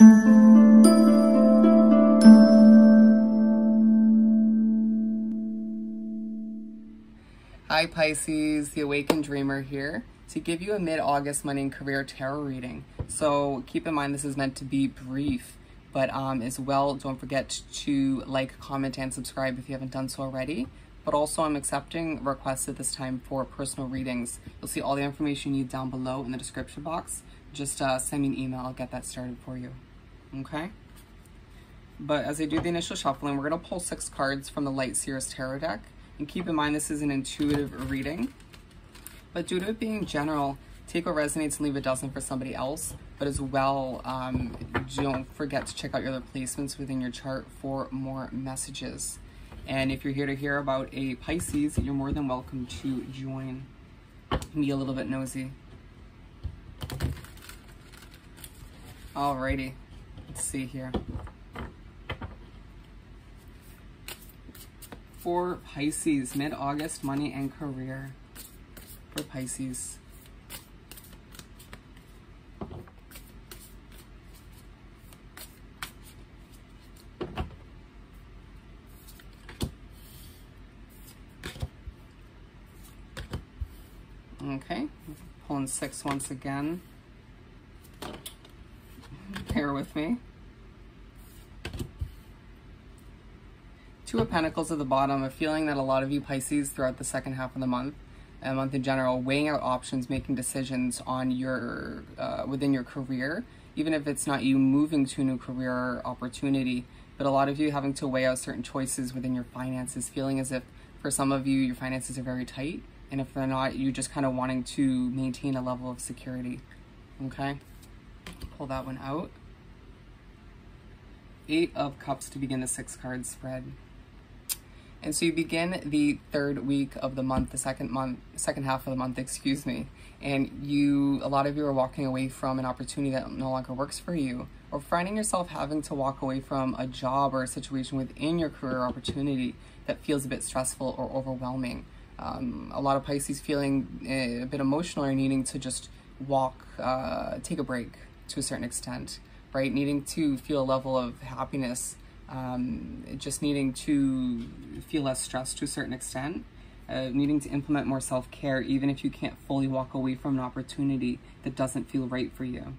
Hi Pisces, the Awakened Dreamer here to give you a mid-August money and career tarot reading. So keep in mind this is meant to be brief, but as well, don't forget to like, comment, and subscribe if you haven't done so already. But also I'm accepting requests at this time for personal readings. You'll see all the information you need down below in the description box. Just send me an email, I'll get that started for you. Okay? But as I do the initial shuffling, we're going to pull 6 cards from the Light Seers Tarot deck. And keep in mind this is an intuitive reading. But due to it being general, take what resonates and leave what doesn't for somebody else. But as well, don't forget to check out your other placements within your chart for more messages. And if you're here to hear about a Pisces, you're more than welcome to join. Be a little bit nosy. Alrighty, let's see here. For Pisces, mid-August money and career. For Pisces. Okay, pulling 6 once again. Bear with me. 2 of Pentacles at the bottom, a feeling that a lot of you Pisces throughout the second half of the month, and month in general, weighing out options, making decisions on your, within your career, even if it's not you moving to a new career opportunity, but a lot of you having to weigh out certain choices within your finances, feeling as if for some of you, your finances are very tight, and if they're not, you just kind of wanting to maintain a level of security. Okay, pull that one out. 8 of Cups to begin the 6 card spread. And so you begin the 3rd week of the month, the second half of the month, excuse me, and a lot of you are walking away from an opportunity that no longer works for you, or finding yourself having to walk away from a job or a situation within your career opportunity that feels a bit stressful or overwhelming. A lot of Pisces feeling a bit emotional or needing to just take a break to a certain extent, right? Needing to feel a level of happiness, just needing to feel less stressed to a certain extent, needing to implement more self-care even if you can't fully walk away from an opportunity that doesn't feel right for you.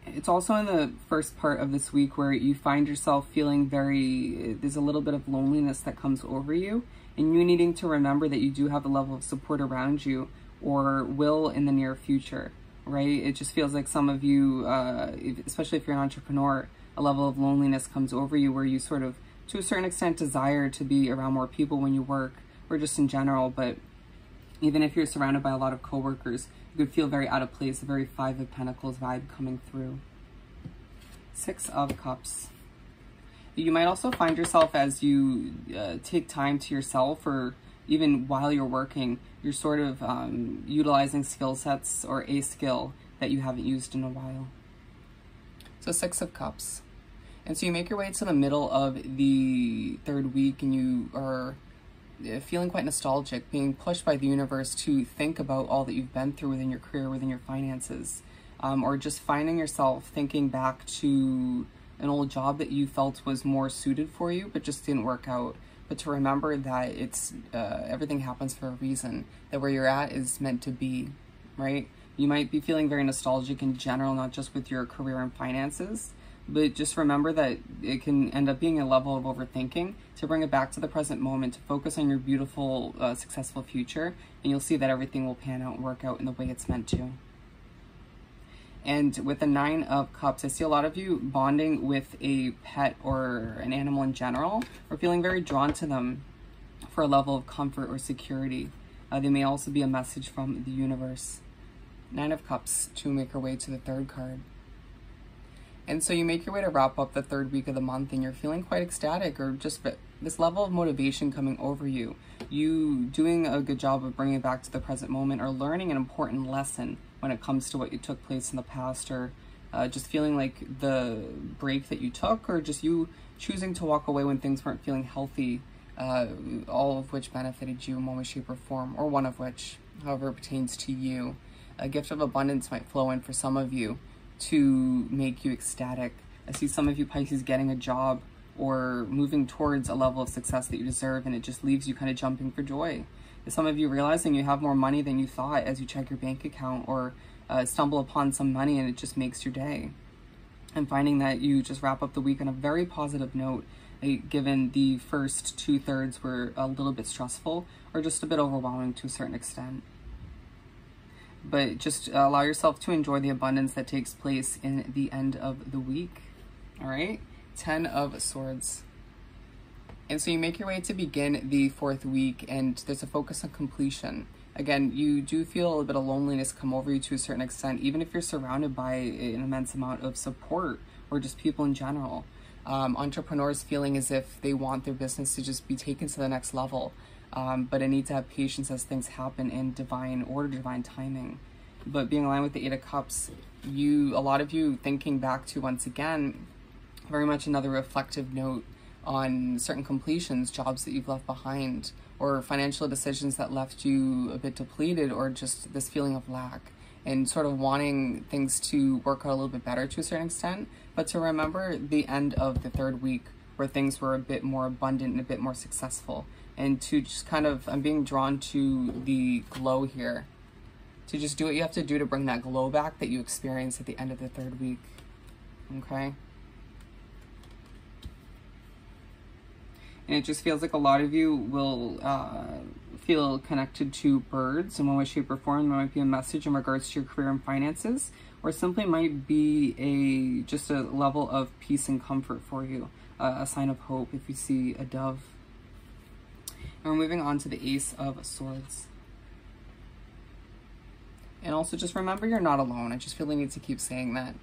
It's also in the first part of this week where you find yourself feeling there's a little bit of loneliness that comes over you, and you needing to remember that you do have a level of support around you, or will in the near future, right? It just feels like some of you, especially if you're an entrepreneur, a level of loneliness comes over you where you sort of, to a certain extent, desire to be around more people when you work, or just in general. But even if you're surrounded by a lot of coworkers, you could feel very out of place, a very 5 of Pentacles vibe coming through. 6 of Cups. You might also find yourself as you take time to yourself, or even while you're working, you're sort of utilizing skill sets or a skill that you haven't used in a while. So 6 of Cups. And so you make your way to the middle of the 3rd week, and you are feeling quite nostalgic, being pushed by the universe to think about all that you've been through within your career, within your finances, or just finding yourself thinking back to an old job that you felt was more suited for you, but just didn't work out. But to remember that it's everything happens for a reason, that where you're at is meant to be, right? You might be feeling very nostalgic in general, not just with your career and finances, but just remember that it can end up being a level of overthinking, to bring it back to the present moment, to focus on your beautiful, successful future, and you'll see that everything will pan out and work out in the way it's meant to. And with the 9 of Cups, I see a lot of you bonding with a pet or an animal in general, or feeling very drawn to them for a level of comfort or security. They may also be a message from the universe. 9 of Cups to make our way to the 3rd card. And so you make your way to wrap up the 3rd week of the month, and you're feeling quite ecstatic, or just this level of motivation coming over you. You doing a good job of bringing it back to the present moment, or learning an important lesson when it comes to what you took place in the past, or just feeling like the break that you took, or just you choosing to walk away when things weren't feeling healthy, all of which benefited you in one way, shape, or form, or one of which, however it pertains to you. A gift of abundance might flow in for some of you to make you ecstatic, I see some of you Pisces getting a job or moving towards a level of success that you deserve, and it just leaves you kind of jumping for joy. Some of you realizing you have more money than you thought as you check your bank account, or stumble upon some money and it just makes your day. And finding that you just wrap up the week on a very positive note, given the first 2/3 were a little bit stressful or just a bit overwhelming to a certain extent. But just allow yourself to enjoy the abundance that takes place in the end of the week. All right, 10 of Swords. And so you make your way to begin the 4th week, and there's a focus on completion. Again, you do feel a little bit of loneliness come over you to a certain extent, even if you're surrounded by an immense amount of support or just people in general. Entrepreneurs feeling as if they want their business to just be taken to the next level. But I need to have patience as things happen in divine order, divine timing. But being aligned with the 8 of Cups, a lot of you thinking back to, once again, very much another reflective note on certain completions, jobs that you've left behind, or financial decisions that left you a bit depleted, or just this feeling of lack, and sort of wanting things to work out a little bit better to a certain extent, but to remember the end of the 3rd week where things were a bit more abundant and a bit more successful. And to just kind of, I'm being drawn to the glow here, to just do what you have to do to bring that glow back that you experienced at the end of the 3rd week. Okay? And it just feels like a lot of you will feel connected to birds in one way, shape, or form. There might be a message in regards to your career and finances, or simply might be just a level of peace and comfort for you, a sign of hope if you see a dove. And we're moving on to the Ace of Swords. And also just remember you're not alone. I just really need to keep saying that.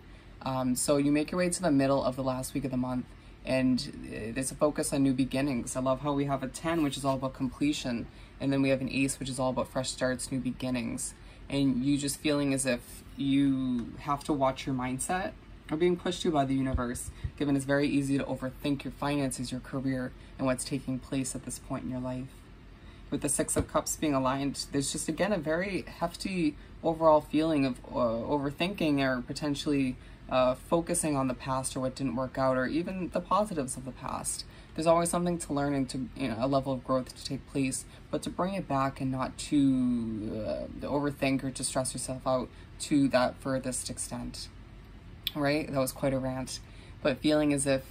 So you make your way to the middle of the last week of the month, and there's a focus on new beginnings. I love how we have a 10, which is all about completion, and then we have an Ace, which is all about fresh starts, new beginnings. And you just feeling as if you have to watch your mindset, or being pushed to by the universe, given it's very easy to overthink your finances, your career, and what's taking place at this point in your life. With the 6 of Cups being aligned, there's just, again, a very hefty overall feeling of overthinking, or potentially focusing on the past or what didn't work out, or even the positives of the past. There's always something to learn and to, a level of growth to take place, but to bring it back and not to overthink or to stress yourself out to that furthest extent. Right? That was quite a rant. But feeling as if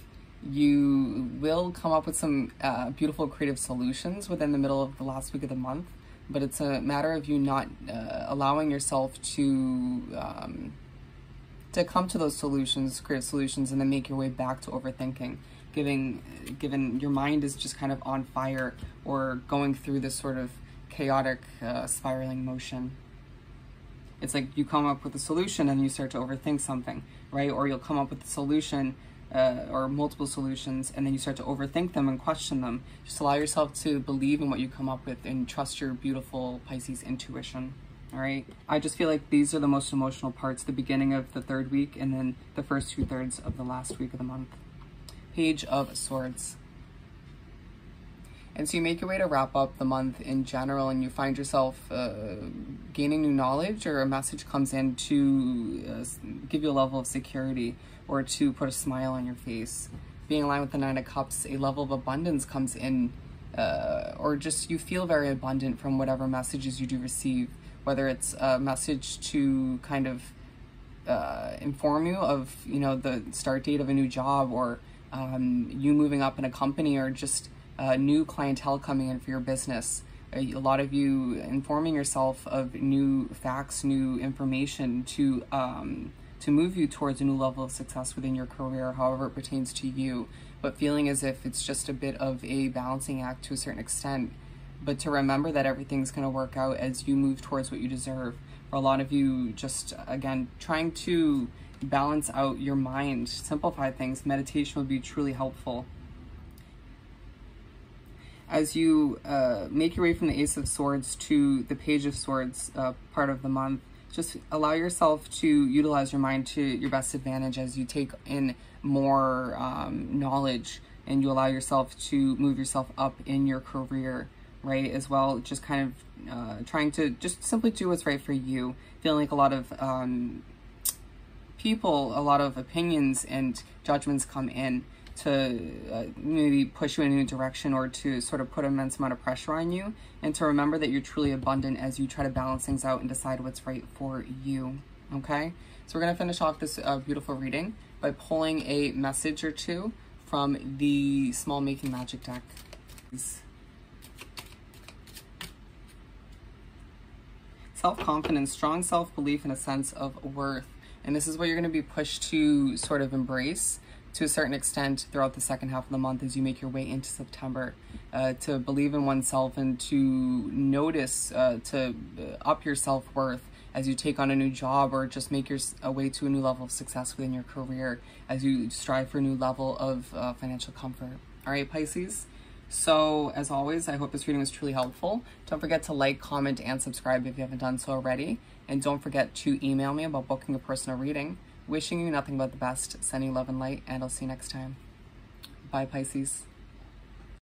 you will come up with some beautiful creative solutions within the middle of the last week of the month, but it's a matter of you not allowing yourself to come to those solutions, creative solutions, and then make your way back to overthinking, given your mind is just kind of on fire or going through this sort of chaotic spiraling motion. It's like you come up with a solution and you start to overthink something, right? Or you'll come up with a solution or multiple solutions, and then you start to overthink them and question them. Just allow yourself to believe in what you come up with and trust your beautiful Pisces intuition. All right. I just feel like these are the most emotional parts, the beginning of the 3rd week and then the first 2/3 of the last week of the month. Page of Swords. And so you make your way to wrap up the month in general, and you find yourself gaining new knowledge, or a message comes in to give you a level of security or to put a smile on your face. Being aligned with the 9 of Cups, a level of abundance comes in, or just you feel very abundant from whatever messages you do receive, whether it's a message to kind of inform you of, the start date of a new job, or you moving up in a company, or just new clientele coming in for your business. A lot of you informing yourself of new facts, new information to move you towards a new level of success within your career, however it pertains to you, but feeling as if it's just a bit of a balancing act to a certain extent, but to remember that everything's going to work out as you move towards what you deserve. For a lot of you, just, again, trying to balance out your mind, simplify things. Meditation would be truly helpful. As you make your way from the Ace of Swords to the Page of Swords part of the month, just allow yourself to utilize your mind to your best advantage as you take in more knowledge, and you allow yourself to move yourself up in your career, right? As well, just kind of trying to just simply do what's right for you. Feeling like a lot of people, a lot of opinions and judgments come in to maybe push you in a new direction or to sort of put an immense amount of pressure on you, and to remember that you're truly abundant as you try to balance things out and decide what's right for you. Okay, so we're going to finish off this beautiful reading by pulling a message or two from the Small Making Magic deck. Self-confidence, strong self-belief, and a sense of worth. And this is what you're going to be pushed to sort of embrace to a certain extent throughout the second half of the month as you make your way into September. To believe in oneself and to notice, to up your self-worth as you take on a new job or just make your way to a new level of success within your career as you strive for a new level of financial comfort. All right, Pisces? So, as always, I hope this reading was truly helpful. Don't forget to like, comment, and subscribe if you haven't done so already. And don't forget to email me about booking a personal reading. Wishing you nothing but the best, sending love and light, and I'll see you next time. Bye, Pisces.